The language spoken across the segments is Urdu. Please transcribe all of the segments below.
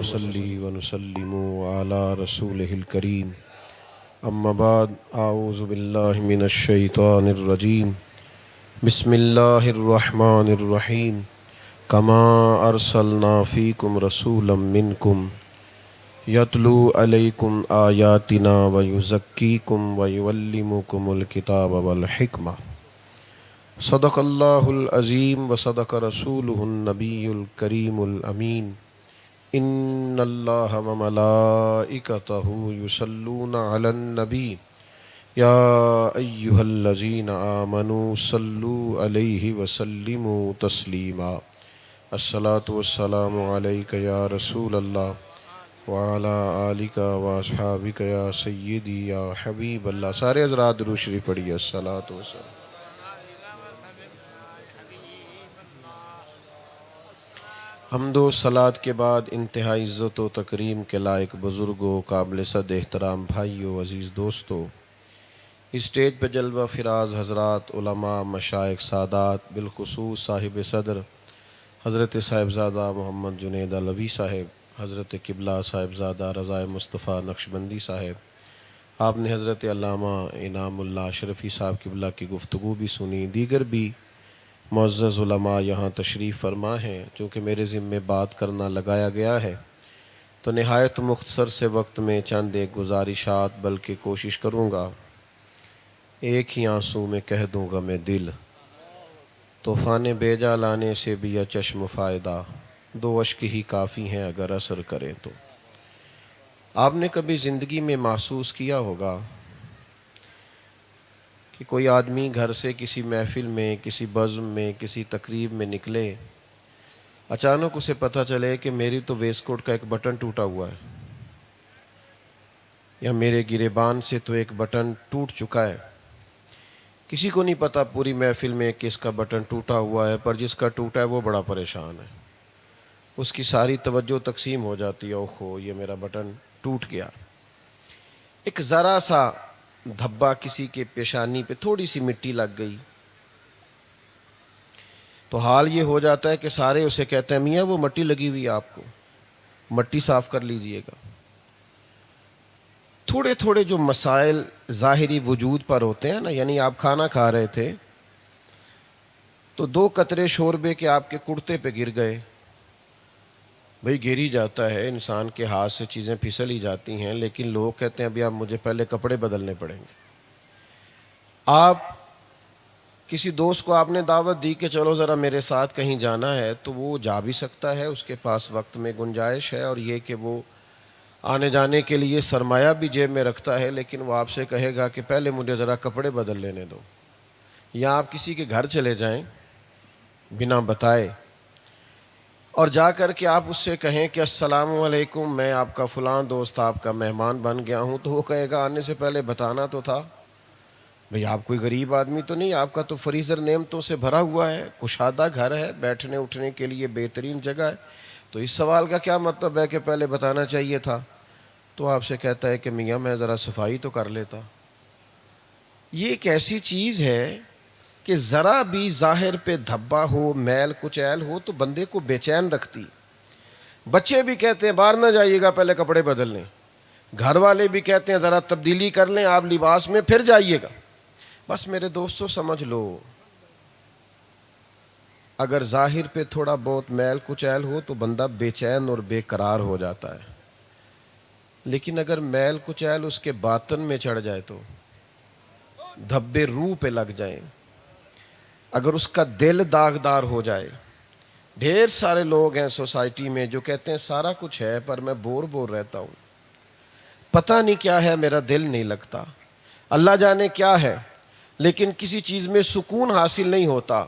ونصلي ونسلم على رسوله الكريم اما بعد اعوذ بالله من الشيطان الرجيم بسم الله الرحمن الرحيم كما ارسلنا فيكم رسولا منكم يتلو عليكم آياتنا ويزكيكم ويعلمكم الكتاب والحكمة صدق اللہ العظیم وصدق رسولہ النبی الکریم الامین ان اللہ وملائکتہ یصلون علی النبی یا ایہا الذین آمنوا صلوا علیہ وسلموا تسلیما الصلاۃ والسلام علیک یا رسول اللہ وعلی آلک واصحابک یا سیدی یا حبیب اللہ۔ سارے حضرات درود شریف پڑھیے۔ الصلاۃ والسلام۔ حمد و صلات کے بعد انتہائی عزت و تکریم کے لائق بزرگوں، قابل صد احترام بھائیوں، عزیز دوستوں، اسٹیج پہ جلوہ فراز حضرات، علماء، مشائخ، سادات، بالخصوص صاحب صدر حضرت صاحبزادہ محمد جنید علوی صاحب، حضرت قبلہ صاحبزادہ رضا مصطفیٰ نقشبندی صاحب، آپ نے حضرت علامہ انعام اللہ اشرفی صاحب قبلہ کی گفتگو بھی سنی، دیگر بھی معزز علماء یہاں تشریف فرما ہیں۔ چونکہ میرے ذمے بات کرنا لگایا گیا ہے تو نہایت مختصر سے وقت میں چند ایک گزارشات، بلکہ کوشش کروں گا ایک ہی آنسو میں کہہ دوں گا میں دل، طوفان بیجا لانے سے بھی یا چشم فائدہ، دو اشک ہی کافی ہیں اگر اثر کریں تو۔ آپ نے کبھی زندگی میں محسوس کیا ہوگا کہ کوئی آدمی گھر سے کسی محفل میں، کسی بزم میں، کسی تقریب میں نکلے، اچانک اسے پتہ چلے کہ میری تو ویسٹ کوٹ کا ایک بٹن ٹوٹا ہوا ہے، یا میرے گریبان سے تو ایک بٹن ٹوٹ چکا ہے۔ کسی کو نہیں پتا پوری محفل میں کس کا بٹن ٹوٹا ہوا ہے، پر جس کا ٹوٹا ہے وہ بڑا پریشان ہے، اس کی ساری توجہ تقسیم ہو جاتی ہے، اوہو یہ میرا بٹن ٹوٹ گیا۔ ایک ذرا سا دھبا کسی کے پیشانی پہ، تھوڑی سی مٹی لگ گئی تو حال یہ ہو جاتا ہے کہ سارے اسے کہتے ہیں میاں وہ مٹی لگی ہوئی ہے، آپ کو مٹی صاف کر لیجئے گا۔ تھوڑے تھوڑے جو مسائل ظاہری وجود پر ہوتے ہیں نا، یعنی آپ کھانا کھا رہے تھے تو دو قطرے شوربے کے آپ کے کرتے پہ گر گئے، بھئی گر ہی جاتا ہے، انسان کے ہاتھ سے چیزیں پھسل ہی جاتی ہیں، لیکن لوگ کہتے ہیں ابھی آپ مجھے پہلے کپڑے بدلنے پڑیں گے۔ آپ کسی دوست کو آپ نے دعوت دی کہ چلو ذرا میرے ساتھ کہیں جانا ہے، تو وہ جا بھی سکتا ہے، اس کے پاس وقت میں گنجائش ہے، اور یہ کہ وہ آنے جانے کے لیے سرمایہ بھی جیب میں رکھتا ہے، لیکن وہ آپ سے کہے گا کہ پہلے مجھے ذرا کپڑے بدل لینے دو۔ یا آپ کسی کے گھر چلے جائیں بنا بتائے اور جا کر کے آپ اس سے کہیں کہ السلام علیکم، میں آپ کا فلاں دوست آپ کا مہمان بن گیا ہوں، تو وہ کہے گا آنے سے پہلے بتانا تو تھا۔ بھئی آپ کوئی غریب آدمی تو نہیں، آپ کا تو فریزر نعمتوں سے بھرا ہوا ہے، کشادہ گھر ہے، بیٹھنے اٹھنے کے لیے بہترین جگہ ہے، تو اس سوال کا کیا مطلب ہے کہ پہلے بتانا چاہیے تھا؟ تو آپ سے کہتا ہے کہ میاں میں ذرا صفائی تو کر لیتا۔ یہ ایک ایسی چیز ہے کہ ذرا بھی ظاہر پہ دھبا ہو، میل کچیل ہو تو بندے کو بے چین رکھتی۔ بچے بھی کہتے ہیں باہر نہ جائیے گا، پہلے کپڑے بدل لیں۔ گھر والے بھی کہتے ہیں ذرا تبدیلی کر لیں آپ لباس میں، پھر جائیے گا۔ بس میرے دوستو سمجھ لو، اگر ظاہر پہ تھوڑا بہت میل کچیل ہو تو بندہ بے چین اور بے قرار ہو جاتا ہے، لیکن اگر میل کچیل اس کے باطن میں چڑھ جائے تو دھبے روح پہ لگ جائیں، اگر اس کا دل داغدار ہو جائے۔ ڈھیر سارے لوگ ہیں سوسائٹی میں جو کہتے ہیں سارا کچھ ہے پر میں بور رہتا ہوں، پتہ نہیں کیا ہے، میرا دل نہیں لگتا، اللہ جانے کیا ہے، لیکن کسی چیز میں سکون حاصل نہیں ہوتا۔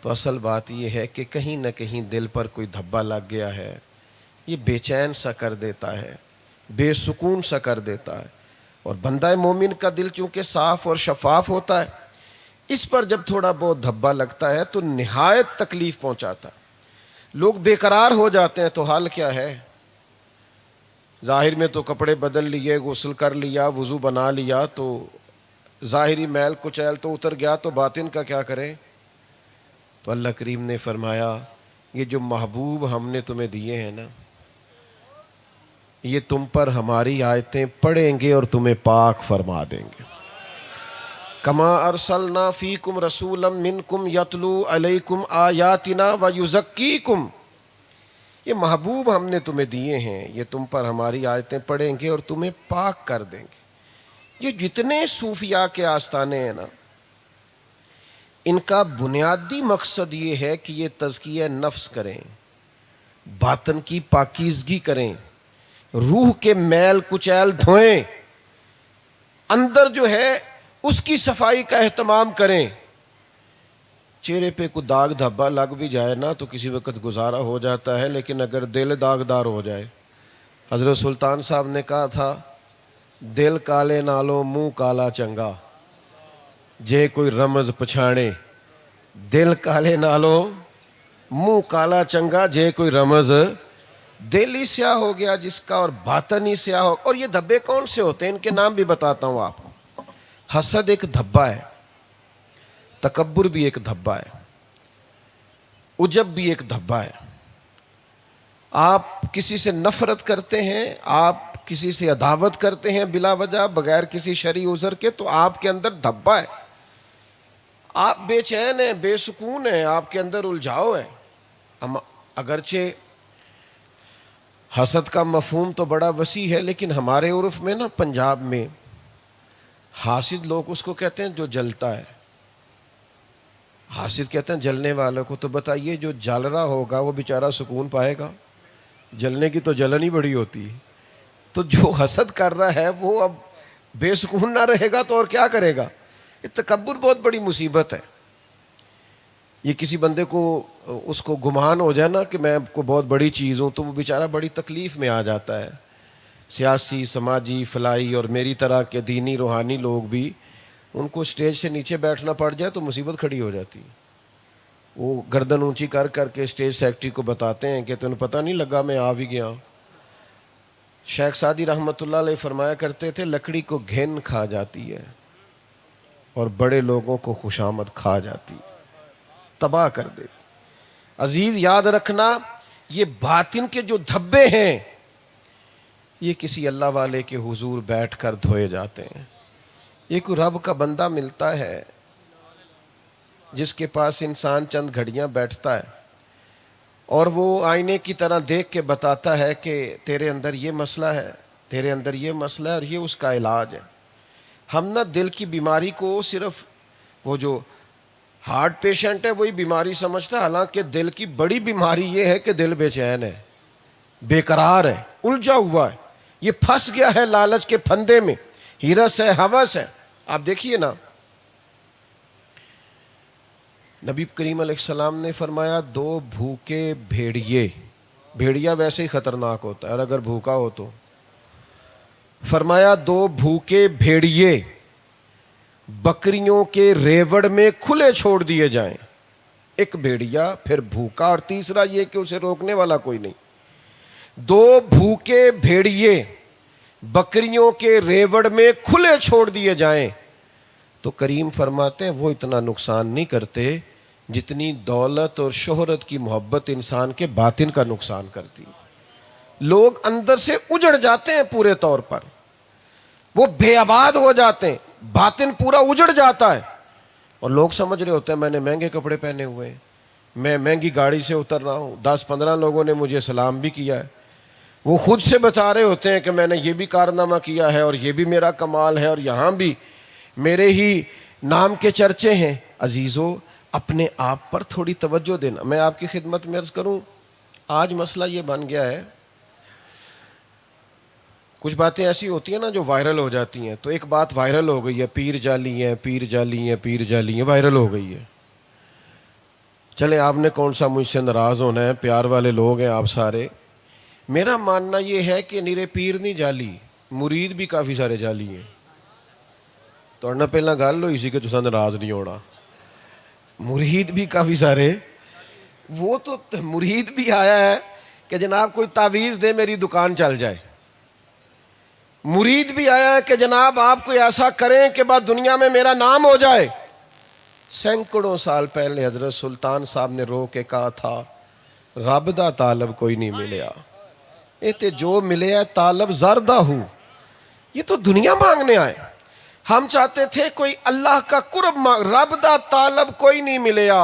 تو اصل بات یہ ہے کہ کہیں نہ کہیں دل پر کوئی دھبا لگ گیا ہے، یہ بے چین سا کر دیتا ہے، بے سکون سا کر دیتا ہے، اور بندہ مومن کا دل چونکہ صاف اور شفاف ہوتا ہے، اس پر جب تھوڑا بہت دھبا لگتا ہے تو نہایت تکلیف پہنچاتا ہے، لوگ بے قرار ہو جاتے ہیں۔ تو حال کیا ہے؟ ظاہر میں تو کپڑے بدل لیے، غسل کر لیا، وضو بنا لیا، تو ظاہری میل کچیل تو اتر گیا، تو باطن کا کیا کریں؟ تو اللہ کریم نے فرمایا یہ جو محبوب ہم نے تمہیں دیے ہیں نا، یہ تم پر ہماری آیتیں پڑھیں گے اور تمہیں پاک فرما دیں گے. کما ارسلنا فیکم رسولا منکم یتلو علیکم آیاتنا ویزکیکم. یہ محبوب ہم نے تمہیں دیے ہیں، یہ تم پر ہماری آیتیں پڑھیں گے اور تمہیں پاک کر دیں گے. یہ جتنے صوفیاء کے آستانے ہیں نا، ان کا بنیادی مقصد یہ ہے کہ یہ تزکیہ نفس کریں، باطن کی پاکیزگی کریں، روح کے میل کچیل دھوئیں، اندر جو ہے اس کی صفائی کا اہتمام کریں. چہرے پہ کوئی داغ دھبا لگ بھی جائے نا تو کسی وقت گزارا ہو جاتا ہے، لیکن اگر دل داغدار ہو جائے، حضرت سلطان صاحب نے کہا تھا دل کالے نالوں منہ کالا چنگا، جے کوئی رمز پچھاڑے. دل کالے نالوں منہ کالا چنگا، جے کوئی رمز. دل ہی سیاہ ہو گیا جس کا اور باطن ہی سیاہ ہو. اور یہ دھبے کون سے ہوتے ہیں؟ ان کے نام بھی بتاتا ہوں آپ کو. حسد ایک دھبا ہے، تکبر بھی ایک دھبا ہے، عجب بھی ایک دھبا ہے. آپ کسی سے نفرت کرتے ہیں، آپ کسی سے عداوت کرتے ہیں بلا وجہ بغیر کسی شرعی عذر کے، تو آپ کے اندر دھبا ہے. آپ بے چین ہیں، بے سکون ہیں، آپ کے اندر الجھاؤ ہے. اگرچہ حسد کا مفہوم تو بڑا وسیع ہے، لیکن ہمارے عرف میں نا، پنجاب میں حاسد لوگ اس کو کہتے ہیں جو جلتا ہے. حاسد کہتے ہیں جلنے والوں کو. تو بتائیے جو جل رہا ہوگا وہ بیچارہ سکون پائے گا؟ جلنے کی تو جلن ہی بڑی ہوتی ہے. تو جو حسد کر رہا ہے وہ اب بے سکون نہ رہے گا تو اور کیا کرے گا؟ یہ تکبر بہت بڑی مصیبت ہے. یہ کسی بندے کو اس کو گمان ہو جائے نا کہ میں کو بہت بڑی چیز ہوں، تو وہ بیچارہ بڑی تکلیف میں آ جاتا ہے. سیاسی، سماجی، فلاحی اور میری طرح کے دینی روحانی لوگ بھی، ان کو اسٹیج سے نیچے بیٹھنا پڑ جائے تو مصیبت کھڑی ہو جاتی ہے. وہ گردن اونچی کر کر کے اسٹیج سیکرٹری کو بتاتے ہیں کہ تمہیں پتہ نہیں لگا میں آ بھی گیا. شیخ سعدی رحمۃ اللہ علیہ فرمایا کرتے تھے لکڑی کو گھن کھا جاتی ہے اور بڑے لوگوں کو خوشامد کھا جاتی ہے، تباہ کر دیتی. عزیز یاد رکھنا، یہ باطن کے جو دھبے ہیں یہ کسی اللہ والے کے حضور بیٹھ کر دھوئے جاتے ہیں. یہ کوئی رب کا بندہ ملتا ہے جس کے پاس انسان چند گھڑیاں بیٹھتا ہے اور وہ آئینے کی طرح دیکھ کے بتاتا ہے کہ تیرے اندر یہ مسئلہ ہے، تیرے اندر یہ مسئلہ ہے اور یہ اس کا علاج ہے. ہم نہ دل کی بیماری کو صرف وہ جو ہارٹ پیشنٹ ہے وہی بیماری سمجھتا ہے، حالانکہ دل کی بڑی بیماری یہ ہے کہ دل بے چین ہے، بے قرار ہے، الجھا ہوا ہے، یہ پھنس گیا ہے لالچ کے پھندے میں، ہرس ہے، ہوس ہے. آپ دیکھیے نا، نبی کریم علیہ السلام نے فرمایا دو بھوکے بھیڑیے، بھیڑیا ویسے ہی خطرناک ہوتا ہے اور اگر بھوکا ہو تو، فرمایا دو بھوکے بھیڑیے بکریوں کے ریوڑ میں کھلے چھوڑ دیے جائیں. ایک بھیڑیا، پھر بھوکا، اور تیسرا یہ کہ اسے روکنے والا کوئی نہیں. دو بھوکے بھیڑیے بکریوں کے ریوڑ میں کھلے چھوڑ دیے جائیں تو کریم فرماتے ہیں وہ اتنا نقصان نہیں کرتے جتنی دولت اور شہرت کی محبت انسان کے باطن کا نقصان کرتی. لوگ اندر سے اجڑ جاتے ہیں پورے طور پر، وہ بے آباد ہو جاتے ہیں، باطن پورا اجڑ جاتا ہے. اور لوگ سمجھ رہے ہوتے ہیں میں نے مہنگے کپڑے پہنے ہوئے ہیں، میں مہنگی گاڑی سے اتر رہا ہوں، 10-15 لوگوں نے مجھے سلام بھی کیا ہے. وہ خود سے بتا رہے ہوتے ہیں کہ میں نے یہ بھی کارنامہ کیا ہے اور یہ بھی میرا کمال ہے اور یہاں بھی میرے ہی نام کے چرچے ہیں. عزیزو، اپنے آپ پر تھوڑی توجہ دینا. میں آپ کی خدمت میں عرض کروں، آج مسئلہ یہ بن گیا ہے، کچھ باتیں ایسی ہوتی ہیں نا جو وائرل ہو جاتی ہیں. تو ایک بات وائرل ہو گئی ہے، پیر جعلی ہیں، پیر جعلی ہیں، پیر جعلی ہیں، وائرل ہو گئی ہے. چلے آپ نے کون سا مجھ سے ناراض ہونا ہے، پیار والے لوگ ہیں آپ سارے. میرا ماننا یہ ہے کہ نیرے پیر نہیں جعلی، مرید بھی کافی سارے جعلی ہیں. تو نہ پہلا گل ہوئی سی کہ تساں ناراض نہیں ہونا، مرید بھی کافی سارے. وہ تو مرید بھی آیا ہے کہ جناب کوئی تعویذ دے میری دکان چل جائے، مرید بھی آیا ہے کہ جناب آپ کوئی ایسا کریں کہ بعد دنیا میں میرا نام ہو جائے. سینکڑوں سال پہلے حضرت سلطان صاحب نے رو کے کہا تھا رب دا طالب کوئی نہیں ملیا. اے تے جو ملے ہے طالب زردہ ہو. یہ تو دنیا مانگنے آئے. ہم چاہتے تھے کوئی اللہ کا قرب رب دا طالب کوئی نہیں ملیا.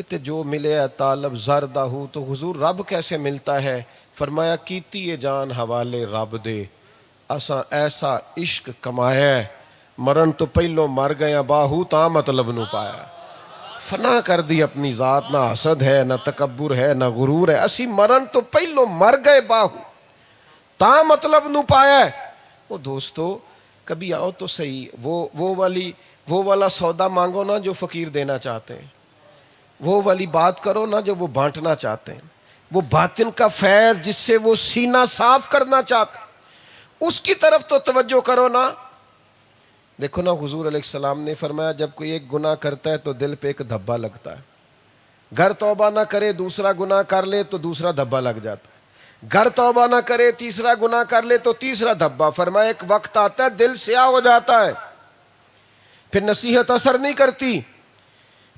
تے جو ملے ہے طالب زردہ ہو. تو حضور رب کیسے ملتا ہے؟ فرمایا کیتی یہ جان حوالے رب دے، اساں ایسا عشق کمایا ہے مرن تو پہلو مر گیا باہو تا مطلب نو پایا. فنا کر دی اپنی ذات، نہ حسد ہے نہ تکبر ہے نہ غرور ہے، اسی مرن تو پہلو مر گئے باہو تا مطلب نو پایا ہے. وہ دوستو کبھی آؤ تو صحیح، وہ والا سودا مانگو نا جو فقیر دینا چاہتے ہیں، وہ والی بات کرو نا جو وہ بانٹنا چاہتے ہیں، وہ باطن کا فیض جس سے وہ سینہ صاف کرنا چاہتے ہیں، اس کی طرف تو توجہ کرو نا. دیکھو نا حضور علیہ السلام نے فرمایا جب کوئی ایک گناہ کرتا ہے تو دل پہ ایک دھبا لگتا ہے. گھر توبہ نہ کرے دوسرا گناہ کر لے تو دوسرا دھبا لگ جاتا ہے. گھر توبہ نہ کرے تیسرا گناہ کر لے تو تیسرا دھبا. فرمایا ایک وقت آتا ہے دل سیاہ ہو جاتا ہے، پھر نصیحت اثر نہیں کرتی،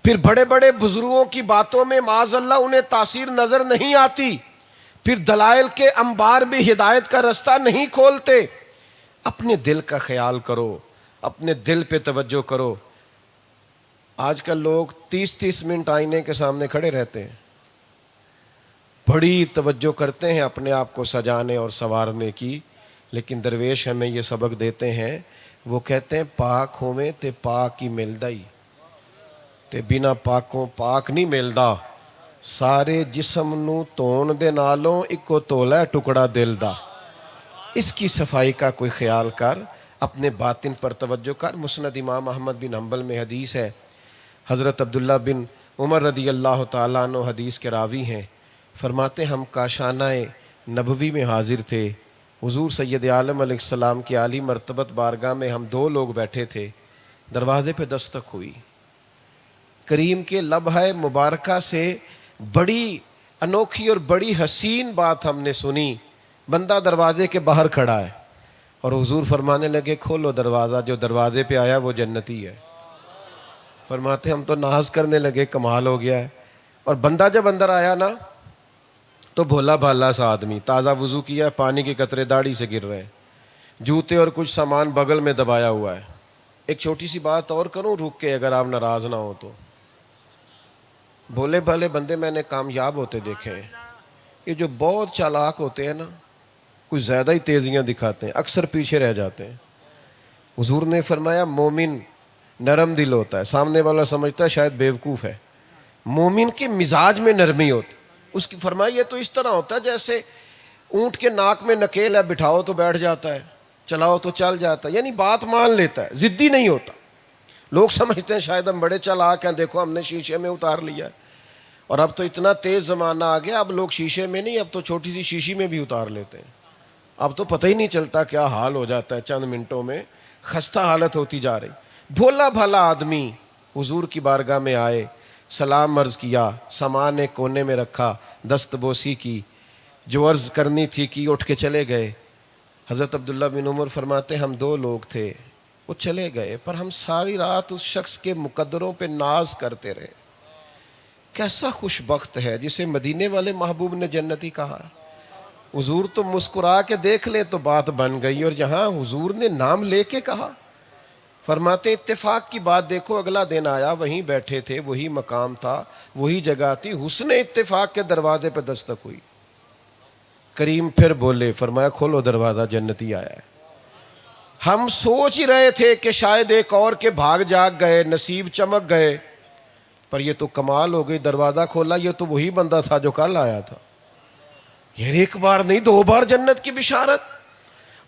پھر بڑے بڑے بزرگوں کی باتوں میں معاذ اللہ انہیں تاثیر نظر نہیں آتی، پھر دلائل کے انبار بھی ہدایت کا رستہ نہیں کھولتے. اپنے دل کا خیال کرو، اپنے دل پہ توجہ کرو. آج کل لوگ 30 منٹ آئینے کے سامنے کھڑے رہتے ہیں، بڑی توجہ کرتے ہیں اپنے آپ کو سجانے اور سنوارنے کی، لیکن درویش ہمیں یہ سبق دیتے ہیں. وہ کہتے ہیں پاک ہوویں تے پاک ہی ملدا ہی، تے بنا پاکوں پاک نہیں ملدا. سارے جسم نو تون دے نالوں اکو تولا ہے ٹکڑا دل دا. اس کی صفائی کا کوئی خیال کر، اپنے باطن پر توجہ کر. مسند امام احمد بن حنبل میں حدیث ہے، حضرت عبداللہ بن عمر رضی اللہ تعالیٰ عنہ حدیث کے راوی ہیں. فرماتے ہم کاشانہ نبوی میں حاضر تھے، حضور سید عالم علیہ السلام کی عالی مرتبت بارگاہ میں ہم 2 لوگ بیٹھے تھے. دروازے پہ دستک ہوئی، کریم کے لمحہ مبارکہ سے بڑی انوکھی اور بڑی حسین بات ہم نے سنی. بندہ دروازے کے باہر کھڑا ہے اور حضور فرمانے لگے کھولو دروازہ، جو دروازے پہ آیا وہ جنتی ہے. فرماتے ہم تو ناز کرنے لگے کمال ہو گیا ہے. اور بندہ جب اندر آیا نا تو بھولا بھالا سا آدمی، تازہ وضو کیا، پانی کے قطرے داڑھی سے گر رہے ہیں، جوتے اور کچھ سامان بغل میں دبایا ہوا ہے. ایک چھوٹی سی بات اور کروں رک کے اگر آپ ناراض نہ ہو تو. بھولے بھالے بندے میں نے کامیاب ہوتے دیکھے ہیں. یہ جو بہت چالاک ہوتے ہیں نا، کچھ زیادہ ہی تیزیاں دکھاتے ہیں، اکثر پیچھے رہ جاتے ہیں. حضور نے فرمایا مومن نرم دل ہوتا ہے. سامنے والا سمجھتا ہے شاید بیوقوف ہے. مومن کے مزاج میں نرمی ہوتی. اس کی فرمایا یہ تو اس طرح ہوتا ہے جیسے اونٹ کے ناک میں نکیل ہے، بٹھاؤ تو بیٹھ جاتا ہے، چلاؤ تو چل جاتا ہے، یعنی بات مان لیتا ہے، ضدی نہیں ہوتا. لوگ سمجھتے ہیں شاید ہم بڑے چالاک ہیں، دیکھو ہم نے شیشے میں اتار لیا ہے. اور اب تو اتنا تیز زمانہ آ گیا، اب لوگ شیشے میں نہیں، اب تو چھوٹی سی شیشی میں بھی اتار لیتے ہیں. اب تو پتہ ہی نہیں چلتا کیا حال ہو جاتا ہے چند منٹوں میں. خستہ حالت ہوتی جا رہی. بھولا بھالا آدمی حضور کی بارگاہ میں آئے، سلام عرض کیا، سامان ایک کونے میں رکھا، دست بوسی کی، جو عرض کرنی تھی کی، اٹھ کے چلے گئے. حضرت عبداللہ بن عمر فرماتے ہم 2 لوگ تھے، وہ چلے گئے پر ہم ساری رات اس شخص کے مقدروں پہ ناز کرتے رہے. کیسا خوش بخت ہے جسے مدینے والے محبوب نے جنتی کہا. حضور تو مسکرا کے دیکھ لے تو بات بن گئی، اور یہاں حضور نے نام لے کے کہا. فرماتے اتفاق کی بات دیکھو، اگلا دن آیا، وہیں بیٹھے تھے، وہی مقام تھا، وہی جگہ تھی، حسن اتفاق کے دروازے پہ دستک ہوئی. کریم پھر بولے، فرمایا کھولو دروازہ، جنتی آیا ہے. ہم سوچ ہی رہے تھے کہ شاید ایک اور کے بھاگ جاگ گئے، نصیب چمک گئے، پر یہ تو کمال ہو گئی، دروازہ کھولا، یہ تو وہی بندہ تھا جو کل آیا تھا. یہ 1 بار نہیں 2 بار جنت کی بشارت.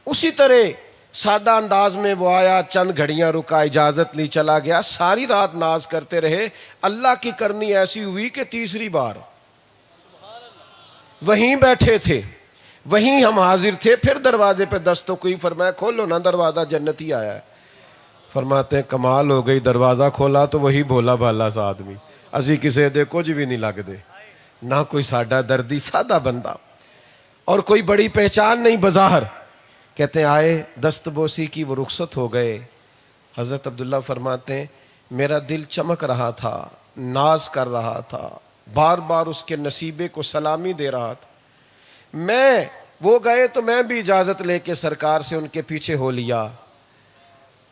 اسی طرح سادہ انداز میں وہ آیا، چند گھڑیاں رکا، اجازت لی، چلا گیا. ساری رات ناز کرتے رہے. اللہ کی کرنی ایسی ہوئی کہ تیسری بار وہیں بیٹھے تھے، وہیں ہم حاضر تھے، پھر دروازے پہ دستک ہوئی. فرمایا کھولو نا دروازہ، جنتی آیا ہے. فرماتے ہیں کمال ہو گئی، دروازہ کھولا تو وہی بھولا بھالا سا آدمی. اسی کسے دے کچھ بھی نہیں لگ دے، نہ کوئی ساڈا دردی، سادہ بندہ، اور کوئی بڑی پہچان نہیں بظاہر. کہتے ہیں آئے، دست بوسی کی، وہ رخصت ہو گئے. حضرت عبداللہ فرماتے ہیں میرا دل چمک رہا تھا، ناز کر رہا تھا، بار بار اس کے نصیبے کو سلامی دے رہا تھا. وہ گئے تو میں بھی اجازت لے کے سرکار سے ان کے پیچھے ہو لیا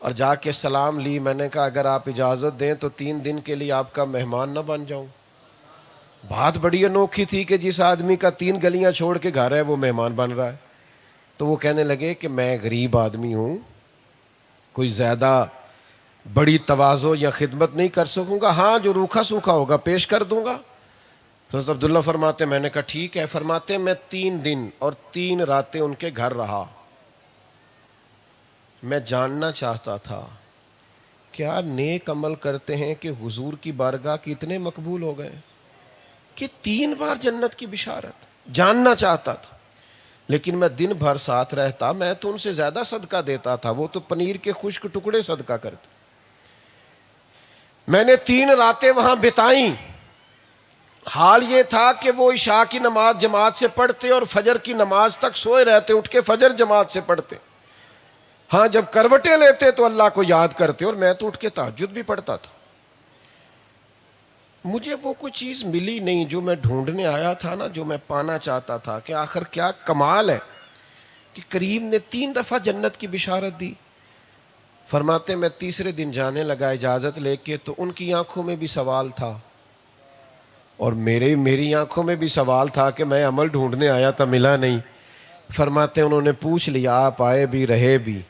اور جا کے سلام لی. میں نے کہا اگر آپ اجازت دیں تو 3 دن کے لیے آپ کا مہمان نہ بن جاؤں. بات بڑی انوکھی تھی کہ جس آدمی کا 3 گلیاں چھوڑ کے گھر ہے وہ مہمان بن رہا ہے. تو وہ کہنے لگے کہ میں غریب آدمی ہوں, کوئی زیادہ بڑی تواضع یا خدمت نہیں کر سکوں گا, ہاں جو روکھا سوکھا ہوگا پیش کر دوں گا. تو حضرت عبداللہ فرماتے میں نے کہا ٹھیک ہے. فرماتے میں 3 دن اور 3 راتیں ان کے گھر رہا. میں جاننا چاہتا تھا کیا نیک عمل کرتے ہیں کہ حضور کی بارگاہ کتنے مقبول ہو گئے کہ 3 بار جنت کی بشارت. جاننا چاہتا تھا, لیکن میں دن بھر ساتھ رہتا, میں تو ان سے زیادہ صدقہ دیتا تھا, وہ تو پنیر کے خشک ٹکڑے صدقہ کرتے. میں نے 3 راتیں وہاں بتائیں. حال یہ تھا کہ وہ عشاء کی نماز جماعت سے پڑھتے اور فجر کی نماز تک سوئے رہتے, اٹھ کے فجر جماعت سے پڑھتے. ہاں جب کروٹیں لیتے تو اللہ کو یاد کرتے, اور میں تو اٹھ کے تہجد بھی پڑھتا تھا. مجھے وہ کوئی چیز ملی نہیں جو میں ڈھونڈنے آیا تھا نا, جو میں پانا چاہتا تھا کہ آخر کیا کمال ہے کہ کریم نے 3 دفعہ جنت کی بشارت دی. فرماتے میں تیسرے دن جانے لگا اجازت لے کے, تو ان کی آنکھوں میں بھی سوال تھا اور میری آنکھوں میں بھی سوال تھا کہ میں عمل ڈھونڈنے آیا تھا, ملا نہیں. فرماتے انہوں نے پوچھ لیا آپ آئے بھی رہے بھی,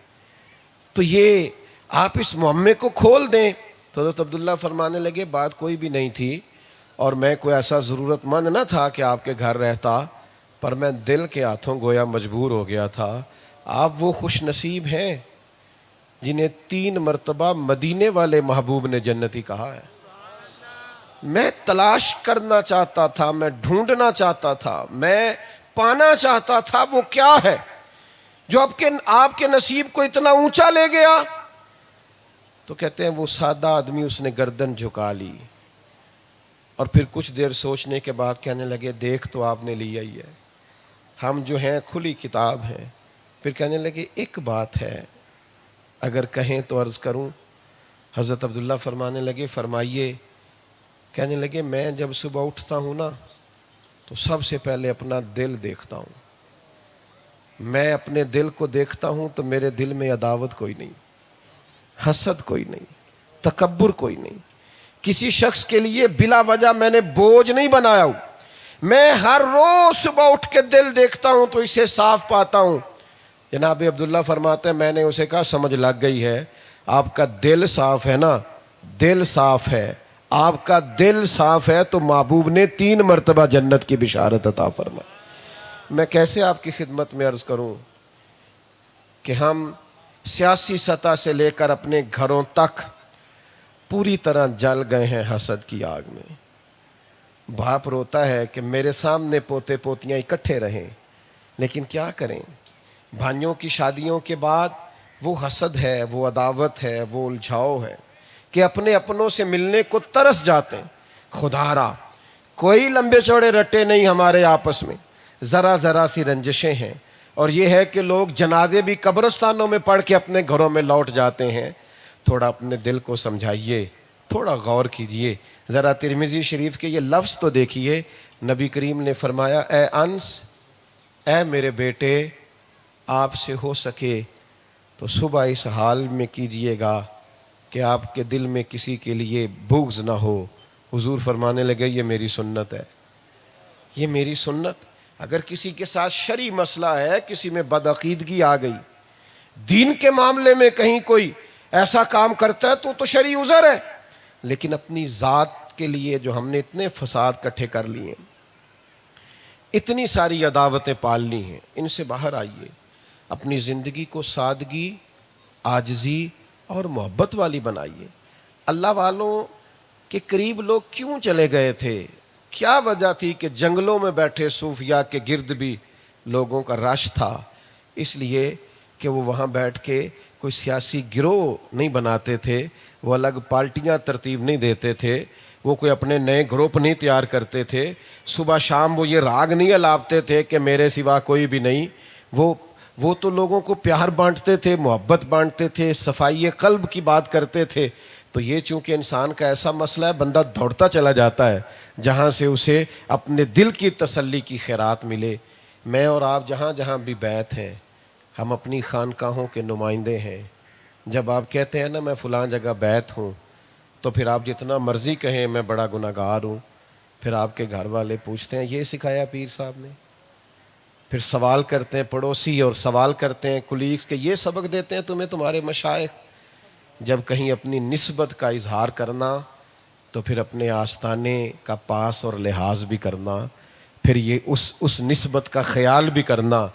تو یہ آپ اس معمے کو کھول دیں. تو حضرت عبداللہ فرمانے لگے بات کوئی بھی نہیں تھی, اور میں کوئی ایسا ضرورت مند نہ تھا کہ آپ کے گھر رہتا, پر میں دل کے ہاتھوں گویا مجبور ہو گیا تھا. آپ وہ خوش نصیب ہیں جنہیں 3 مرتبہ مدینے والے محبوب نے جنتی کہا ہے. میں تلاش کرنا چاہتا تھا, میں ڈھونڈنا چاہتا تھا, میں پانا چاہتا تھا وہ کیا ہے جو آپ کے نصیب کو اتنا اونچا لے گیا. تو کہتے ہیں وہ سادہ آدمی اس نے گردن جھکا لی, اور پھر کچھ دیر سوچنے کے بعد کہنے لگے دیکھ تو آپ نے لیا ہی ہے, ہم جو ہیں کھلی کتاب ہیں. پھر کہنے لگے ایک بات ہے اگر کہیں تو عرض کروں. حضرت عبداللہ فرمانے لگے فرمائیے. کہنے لگے میں جب صبح اٹھتا ہوں نا تو سب سے پہلے اپنا دل دیکھتا ہوں. میں اپنے دل کو دیکھتا ہوں تو میرے دل میں عداوت کوئی نہیں, حسد کوئی نہیں, تکبر کوئی نہیں, کسی شخص کے لیے بلا وجہ میں نے بوجھ نہیں بنایا ہوں. میں ہر روز صبح اٹھ کے دل دیکھتا ہوں تو اسے صاف پاتا ہوں. جناب عبداللہ فرماتے ہیں میں نے اسے کہا سمجھ لگ گئی ہے, آپ کا دل صاف ہے نا, دل صاف ہے, آپ کا دل صاف ہے تو محبوب نے 3 مرتبہ جنت کی بشارت عطا فرمائی. میں کیسے آپ کی خدمت میں عرض کروں کہ ہم سیاسی سطح سے لے کر اپنے گھروں تک پوری طرح جل گئے ہیں حسد کی آگ میں. باپ روتا ہے کہ میرے سامنے پوتے پوتیاں اکٹھے رہیں, لیکن کیا کریں, بھائیوں کی شادیوں کے بعد وہ حسد ہے, وہ عداوت ہے, وہ الجھاؤ ہے کہ اپنے اپنوں سے ملنے کو ترس جاتے ہیں. خدا را کوئی لمبے چوڑے رٹے نہیں ہمارے آپس میں, ذرا ذرا سی رنجشیں ہیں, اور یہ ہے کہ لوگ جنازے بھی قبرستانوں میں پڑھ کے اپنے گھروں میں لوٹ جاتے ہیں. تھوڑا اپنے دل کو سمجھائیے, تھوڑا غور کیجئے, ذرا ترمذی شریف کے یہ لفظ تو دیکھیے. نبی کریم نے فرمایا اے انس, اے میرے بیٹے, آپ سے ہو سکے تو صبح اس حال میں کیجئے گا کہ آپ کے دل میں کسی کے لیے بغض نہ ہو. حضور فرمانے لگے یہ میری سنت ہے, یہ میری سنت. اگر کسی کے ساتھ شرعی مسئلہ ہے, کسی میں بدعقیدگی آ گئی, دین کے معاملے میں کہیں کوئی ایسا کام کرتا ہے تو شرعی عذر ہے, لیکن اپنی ذات کے لیے جو ہم نے اتنے فساد اکٹھے کر لیے, اتنی ساری عداوتیں پال لی ہیں, ان سے باہر آئیے. اپنی زندگی کو سادگی, عاجزی اور محبت والی بنائیے. اللہ والوں کے قریب لوگ کیوں چلے گئے تھے, کیا وجہ تھی کہ جنگلوں میں بیٹھے صوفیاء کے گرد بھی لوگوں کا رش تھا؟ اس لیے کہ وہ وہاں بیٹھ کے کوئی سیاسی گروہ نہیں بناتے تھے, وہ الگ پارٹیاں ترتیب نہیں دیتے تھے, وہ کوئی اپنے نئے گروپ نہیں تیار کرتے تھے, صبح شام وہ یہ راگ نہیں الاپتے تھے کہ میرے سوا کوئی بھی نہیں. وہ تو لوگوں کو پیار بانٹتے تھے, محبت بانٹتے تھے, صفائی قلب کی بات کرتے تھے. تو یہ چونکہ انسان کا ایسا مسئلہ ہے, بندہ دوڑتا چلا جاتا ہے جہاں سے اسے اپنے دل کی تسلی کی خیرات ملے. میں اور آپ جہاں جہاں بھی بیت ہیں، ہم اپنی خانقاہوں کے نمائندے ہیں. جب آپ کہتے ہیں نا میں فلاں جگہ بیت ہوں، تو پھر آپ جتنا مرضی کہیں میں بڑا گناہ گار ہوں، پھر آپ کے گھر والے پوچھتے ہیں یہ سکھایا پیر صاحب نے. پھر سوال کرتے ہیں پڑوسی اور سوال کرتے ہیں کولیگز کہ یہ سبق دیتے ہیں تمہیں تمہارے مشائخ. جب کہیں اپنی نسبت کا اظہار کرنا تو پھر اپنے آستانے کا پاس اور لحاظ بھی کرنا، پھر یہ اس نسبت کا خیال بھی کرنا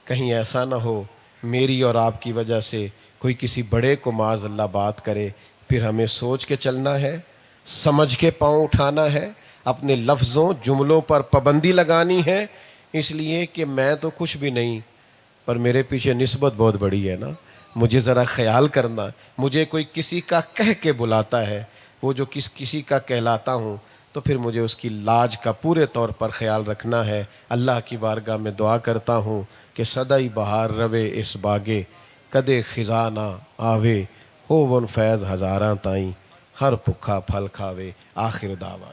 کہیں ایسا نہ ہو میری اور آپ کی وجہ سے کوئی کسی بڑے کو معاذ اللہ بات کرے. پھر ہمیں سوچ کے چلنا ہے، سمجھ کے پاؤں اٹھانا ہے، اپنے لفظوں جملوں پر پابندی لگانی ہے. اس لیے کہ میں تو کچھ بھی نہیں، پر میرے پیچھے نسبت بہت بڑی ہے نا، مجھے ذرا خیال کرنا. مجھے کوئی کسی کا کہہ کے بلاتا ہے، وہ جو کسی کا کہلاتا ہوں، تو پھر مجھے اس کی لاج کا پورے طور پر خیال رکھنا ہے. اللہ کی بارگاہ میں دعا کرتا ہوں کہ سدائی بہار روے اس باغے، کدے خزاں نہ آوے، ہو ون فیض ہزاراں تائیں، ہر بھکھا پھل کھاوے. آخر دعویٰ